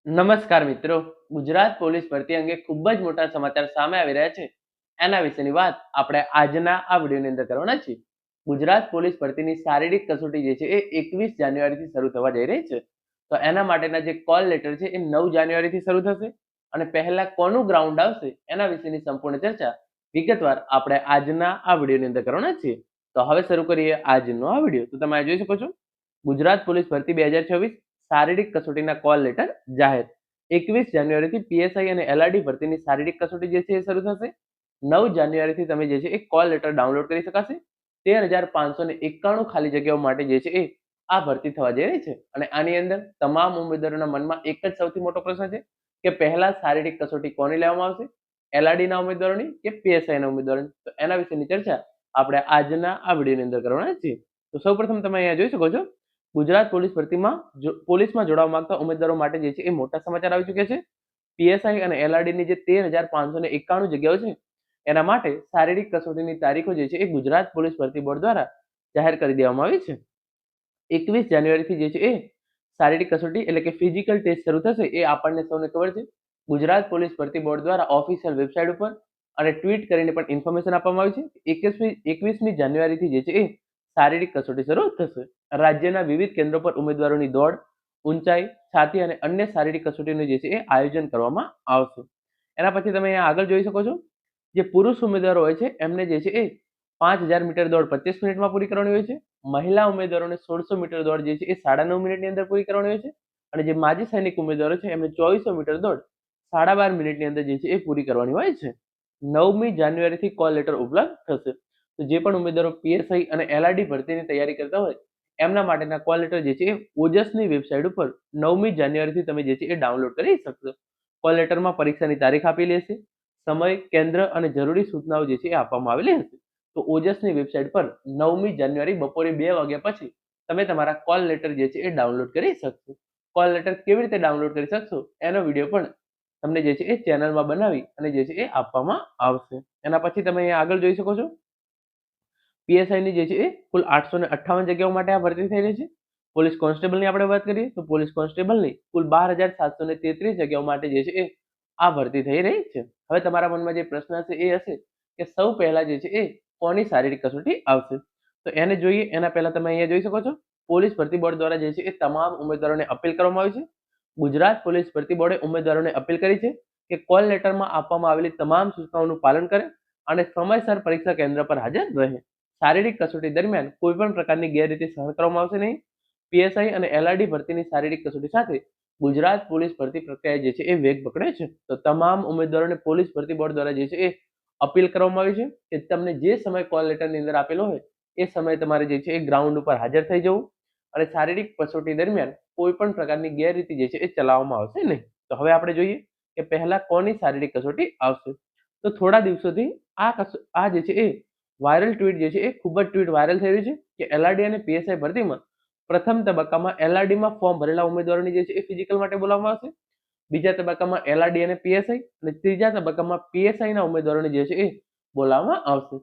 નમસ્કાર મિત્રો. ગુજરાત પોલીસ ભરતી અંગે ખૂબ જ મોટા સમાચાર સામે આવી રહ્યા છે. એના વિશેની વાત આપણે આજના આ વિડીયોની અંદર કરવાના છીએ. ગુજરાત પોલીસ ભરતીની શારીરિક કસોટી જે છે એ 21 જાન્યુઆરીથી શરૂ થવા જઈ રહી છે. તો એના માટેના જે કોલ લેટર છે એ 9 જાન્યુઆરીથી શરૂ થશે અને પહેલા કોનું ગ્રાઉન્ડ આવશે એના વિશેની સંપૂર્ણ ચર્ચા વિગતવાર આપણે આજના આ વિડીયોની અંદર કરવાના છીએ. તો હવે શરૂ કરીએ આજનો આ વિડીયો. તો તમે જોઈ શકો છો ગુજરાત પોલીસ ભરતી 2024 શારીરિક કસોટીના કોલ લેટર જાહેર. 21 જાન્યુઆરીથી પીએસઆઈ અને એલઆરડી ભરતીની શારીરિક કસોટી જે છે એ શરૂ થશે. 9 જાન્યુઆરીથી તમે જે છે એ કોલ લેટર ડાઉનલોડ કરી શકાશે. 13,591 ખાલી જગ્યાઓ માટે જે છે એ આ ભરતી થવા જઈ રહી છે. અને આની અંદર તમામ ઉમેદવારોના મનમાં એક જ સૌથી મોટો પ્રશ્ન છે કે પહેલા શારીરિક કસોટી કોની લેવામાં આવશે, એલઆરડી ના ઉમેદવારોની કે પીએસઆઈ ના ઉમેદવારોની. તો એના વિશેની ચર્ચા આપણે આજના આ વિડીયોની અંદર કરવાના છીએ. તો સૌપ્રથમ તમે અહીંયા જોઈ શકો છો ગુજરાત પોલીસ ભરતીમાં પોલીસમાં જોડાવા માંગતા ઉમેદવારો માટે જે છે એ મોટા સમાચાર આવી ચૂક્યા છે. પીએસઆઈ અને એલઆરડી ની જે 13,591 જગ્યાઓ છે એના માટે શારીરિક કસોટીની તારીખો જે છે એ ગુજરાત પોલીસ ભરતી બોર્ડ દ્વારા જાહેર કરી દેવામાં આવી છે. 21 જાન્યુઆરીથી જે છે એ શારીરિક કસોટી એટલે કે ફિઝિકલ ટેસ્ટ શરૂ થશે. એ આપણને સૌને ખબર છે. ગુજરાત પોલીસ ભરતી બોર્ડ દ્વારા ઓફિશિયલ વેબસાઇટ ઉપર અને ટ્વીટ કરીને પણ ઇન્ફોર્મેશન આપવામાં આવી છે. 21મી જાન્યુઆરીથી જે છે એ શારીરિક કસોટી શરૂ થશે. રાજ્યના વિવિધ કેન્દ્રો પર ઉમેદવારોની દોડ, ઊંચાઈ, છાતી અને અન્ય શારીરિક કસોટીનું જે છે એ આયોજન કરવામાં આવશે. એના પછી તમે અહીંયા આગળ જોઈ શકો છો જે પુરુષ ઉમેદવારો હોય છે એમને જે છે એ 5,000 મીટર દોડ 25 મિનિટમાં પૂરી કરવાની હોય છે. મહિલા ઉમેદવારોને 1600 મીટર દોડ જે છે એ 9.5 મિનિટની અંદર પૂરી કરવાની હોય છે. અને જે માજી સૈનિક ઉમેદવારો છે એમને 2400 મીટર દોડ 12.5 મિનિટની અંદર જે છે એ પૂરી કરવાની હોય છે. 9મી જાન્યુઆરીથી કોલ લેટર ઉપલબ્ધ થશે. તો જે પણ ઉમેદવારો પીએસઆઈ અને એલઆરડી ભરતીની તૈયારી કરતા હોય એમના માટેના કોલ લેટર જે છે એ ઓજસની વેબસાઇટ ઉપર 9મી જાન્યુઆરીથી તમે જે છે એ ડાઉનલોડ કરી શકશો. કોલ લેટરમાં પરીક્ષાની તારીખ આપેલી હશે, સમય, કેન્દ્ર અને જરૂરી સૂચનાઓ જે છે એ આપવામાં આવેલી હશે. તો ઓજસની વેબસાઇટ પર 9મી જાન્યુઆરી બપોરે 2 વાગ્યા પછી તમે તમારા કોલ લેટર જે છે એ ડાઉનલોડ કરી શકશો. કોલ લેટર કેવી રીતે ડાઉનલોડ કરી શકશો એનો વિડીયો પણ તમને જે છે એ ચેનલમાં બનાવી અને જે છે એ આપવામાં આવશે. એના પછી તમે અહીંયા આગળ જોઈ શકો છો પીએસઆઈ ની જે છે એ કુલ 858 જગ્યાઓ માટે આ ભરતી થઈ રહી છે. પોલીસ કોન્સ્ટેબલની આપણે વાત કરીએ તો પોલીસ કોન્સ્ટેબલની કુલ 12,733 જગ્યાઓ માટે જે છે એ આ ભરતી થઈ રહી છે. હવે તમારા મનમાં જે પ્રશ્ન હશે એ હશે કે સૌ પહેલા જે છે એ કોની શારીરિક કસોટી આવશે. તો એને જોઈએ એના પહેલા તમે અહીંયા જોઈ શકો છો પોલીસ ભરતી બોર્ડ દ્વારા જે છે એ તમામ ઉમેદવારોને અપીલ કરવામાં આવી છે. ગુજરાત પોલીસ ભરતી બોર્ડે ઉમેદવારોને અપીલ કરી છે કે કોલ લેટરમાં આપવામાં આવેલી તમામ સૂચનાઓનું પાલન કરે અને સમયસર પરીક્ષા કેન્દ્ર પર હાજર રહે. શારીરિક કસોટી દરમિયાન કોઈ પણ પ્રકારની ગેરરીતિ સહન કરવામાં આવશે નહીં. પીએસઆઈ અને એલઆરડી ભરતીની શારીરિક કસોટી સાથે ગુજરાત પોલીસ ભરતી પ્રક્રિયા જે છે એ વેગ પકડે છે. તો તમામ ઉમેદવારોને પોલીસ ભરતી બોર્ડ દ્વારા જે છે એ અપીલ કરવામાં આવી છે કે તમને જે સમય કોલ લેટરની અંદર આપેલો હોય એ સમયે તમારે જે છે એ ગ્રાઉન્ડ ઉપર હાજર થઈ જવું અને શારીરિક કસોટી દરમિયાન કોઈ પણ પ્રકારની ગેરરીતિ જે છે એ ચલાવવામાં આવશે નહીં. તો હવે આપણે જોઈએ કે પહેલા કોની શારીરિક કસોટી આવશે. તો થોડા દિવસોથી આ જે છે એ વાયરલ ટ્વીટ જે છે એ ખૂબ જ ટ્વીટ વાયરલ થઈ રહ્યું છે કે એલઆરડી અને પીએસઆઈ ભરતીમાં પ્રથમ તબક્કામાં એલઆરડીમાં ફોર્મ ભરેલા ઉમેદવારોની જે છે એ ફિઝિકલ માટે બોલાવવામાં આવશે. બીજા તબક્કામાં એલઆરડી અને પીએસઆઈ અને ત્રીજા તબક્કામાં પીએસઆઈ ના ઉમેદવારોને જે છે એ બોલાવવામાં આવશે.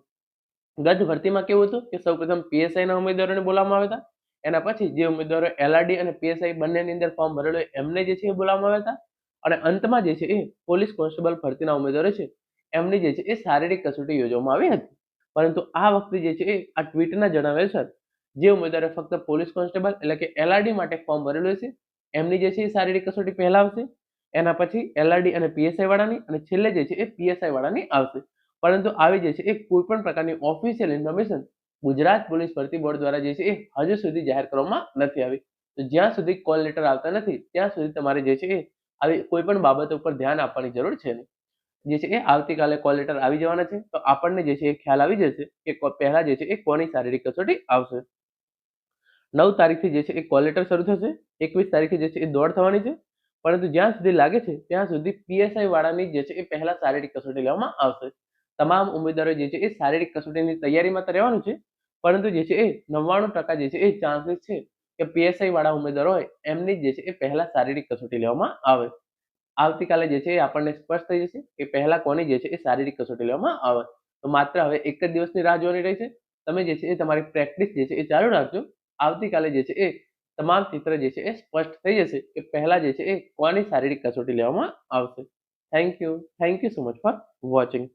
ગત ભરતીમાં કેવું હતું કે સૌપ્રથમ પીએસઆઈ ના ઉમેદવારોને બોલાવવામાં આવ્યા હતા. એના પછી જે ઉમેદવારો એલઆરડી અને પીએસઆઈ બંનેની અંદર ફોર્મ ભરેલું હોય એમને જે છે એ બોલાવવામાં આવ્યા હતા. અને અંતમાં જે છે એ પોલીસ કોન્સ્ટેબલ ભરતીના ઉમેદવારો છે એમની જે છે એ શારીરિક કસોટી યોજવામાં આવી હતી. પરંતુ આ વખતે જે છે એ આ ટ્વીટના જણાવ્યા અનુસાર જે ઉમેદવારે ફક્ત પોલીસ કોન્સ્ટેબલ એટલે કે એલઆરડી માટે ફોર્મ ભરેલું છે એમની જે છે એ શારીરિક કસોટી પહેલા આવશે. એના પછી એલઆરડી અને પીએસઆઈ વાળાની અને છેલ્લે જે છે એ પીએસઆઈ વાળાની આવશે. પરંતુ આવી જે છે એ કોઈ પણ પ્રકારની ઓફિશિયલ ઇન્ફોર્મેશન ગુજરાત પોલીસ ભરતી બોર્ડ દ્વારા જે છે એ હજુ સુધી જાહેર કરવામાં નથી આવી. તો જ્યાં સુધી કોલ લેટર આવતા નથી ત્યાં સુધી તમારે જે છે એ આવી કોઈ પણ બાબત ઉપર ધ્યાન આપવાની જરૂર છે નહીં. જે છે એ આવતીકાલે કોલ લેટર આવી જવાના છે તો આપણને જે છે એ ખ્યાલ આવી જશે કે પહેલા જે છે એ કોની શારીરિક કસોટી આવશે. 9 તારીખથી જે છે એ કોલ લેટર શરૂ થશે. 21 તારીખે જે છે એ દોડ થવાની છે. પરંતુ જ્યાં સુધી લાગે છે ત્યાં સુધી પીએસઆઈ વાળાની જે છે એ પહેલા શારીરિક કસોટી લેવામાં આવશે. તમામ ઉમેદવારો જે છે એ શારીરિક કસોટીની તૈયારીમાં તો રહેવાનું છે. પરંતુ જે છે એ 99% જે છે એ ચાન્સીસ છે કે પીએસઆઈ વાળા ઉમેદવારો હોય એમની જે છે એ પહેલા શારીરિક કસોટી લેવામાં આવે. આવતીકાલે જે છે એ આપણને સ્પષ્ટ થઈ જશે કે પહેલા કોની જે છે એ શારીરિક કસોટી લેવામાં આવે. તો માત્ર હવે એક જ દિવસની રાહ જોવાની રહી છે. તમે જે છે એ તમારી પ્રેક્ટિસ જે છે એ ચાલુ રાખજો. આવતીકાલે જે છે એ તમામ ચિત્ર જે છે એ સ્પષ્ટ થઈ જશે કે પહેલા જે છે એ કોની શારીરિક કસોટી લેવામાં આવશે. Thank you so much for watching.